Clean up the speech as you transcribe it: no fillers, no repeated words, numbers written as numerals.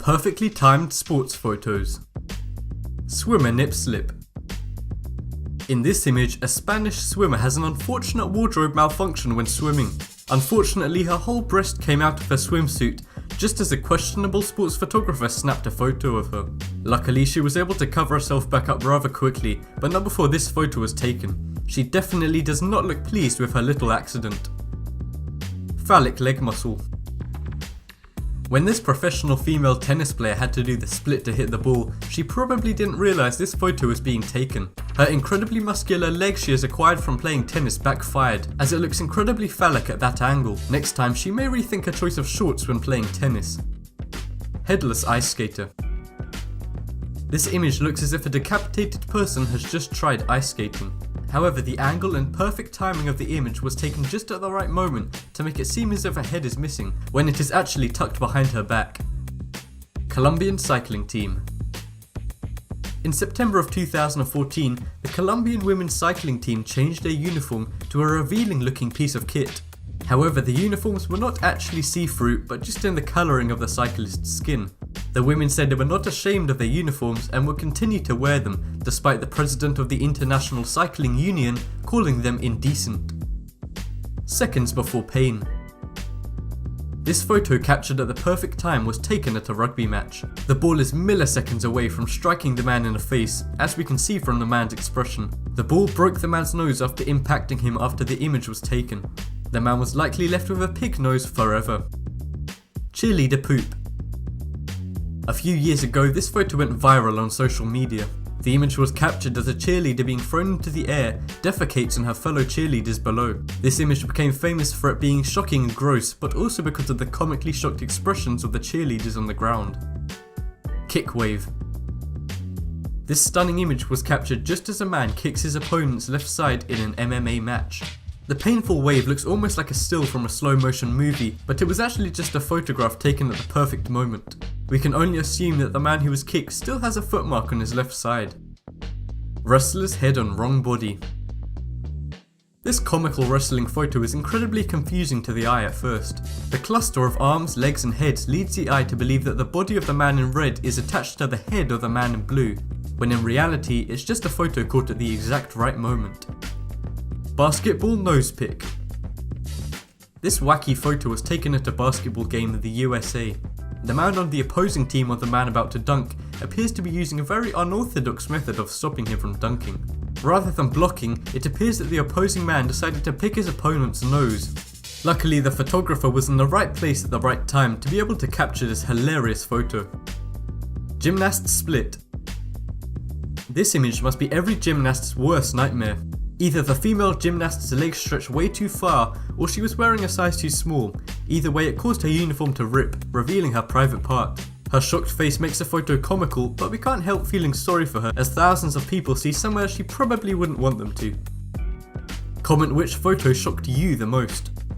Perfectly timed sports photos. Swimmer nip slip. In this image, a Spanish swimmer has an unfortunate wardrobe malfunction when swimming. Unfortunately, her whole breast came out of her swimsuit just as a questionable sports photographer snapped a photo of her. Luckily, she was able to cover herself back up rather quickly, but not before this photo was taken. She definitely does not look pleased with her little accident. Phallic leg muscle. When this professional female tennis player had to do the split to hit the ball, she probably didn't realise this photo was being taken. Her incredibly muscular leg she has acquired from playing tennis backfired, as it looks incredibly phallic at that angle. Next time she may rethink her choice of shorts when playing tennis. Headless ice skater. This image looks as if a decapitated person has just tried ice skating. However, the angle and perfect timing of the image was taken just at the right moment to make it seem as if her head is missing, when it is actually tucked behind her back. Colombian cycling team. In September of 2014, the Colombian women's cycling team changed their uniform to a revealing looking piece of kit. However, the uniforms were not actually see-through, but just in the colouring of the cyclist's skin. The women said they were not ashamed of their uniforms and would continue to wear them, despite the president of the International Cycling Union calling them indecent. Seconds before pain. This photo captured at the perfect time was taken at a rugby match. The ball is milliseconds away from striking the man in the face, as we can see from the man's expression. The ball broke the man's nose after impacting him after the image was taken. The man was likely left with a pig nose forever. Cheerleader poop. A few years ago, this photo went viral on social media. The image was captured as a cheerleader being thrown into the air defecates on her fellow cheerleaders below. This image became famous for it being shocking and gross, but also because of the comically shocked expressions of the cheerleaders on the ground. Kick wave. This stunning image was captured just as a man kicks his opponent's left side in an MMA match. The painful wave looks almost like a still from a slow motion movie, but it was actually just a photograph taken at the perfect moment. We can only assume that the man who was kicked still has a footmark on his left side. Wrestler's head on wrong body. This comical wrestling photo is incredibly confusing to the eye at first. The cluster of arms, legs and heads leads the eye to believe that the body of the man in red is attached to the head of the man in blue, when in reality it's just a photo caught at the exact right moment. Basketball nose pick. This wacky photo was taken at a basketball game in the USA. The man on the opposing team of the man about to dunk appears to be using a very unorthodox method of stopping him from dunking. Rather than blocking, it appears that the opposing man decided to pick his opponent's nose. Luckily, the photographer was in the right place at the right time to be able to capture this hilarious photo. Gymnast split. This image must be every gymnast's worst nightmare. Either the female gymnast's legs stretched way too far, or she was wearing a size too small. Either way, it caused her uniform to rip, revealing her private part. Her shocked face makes the photo comical, but we can't help feeling sorry for her as thousands of people see somewhere she probably wouldn't want them to. Comment which photo shocked you the most.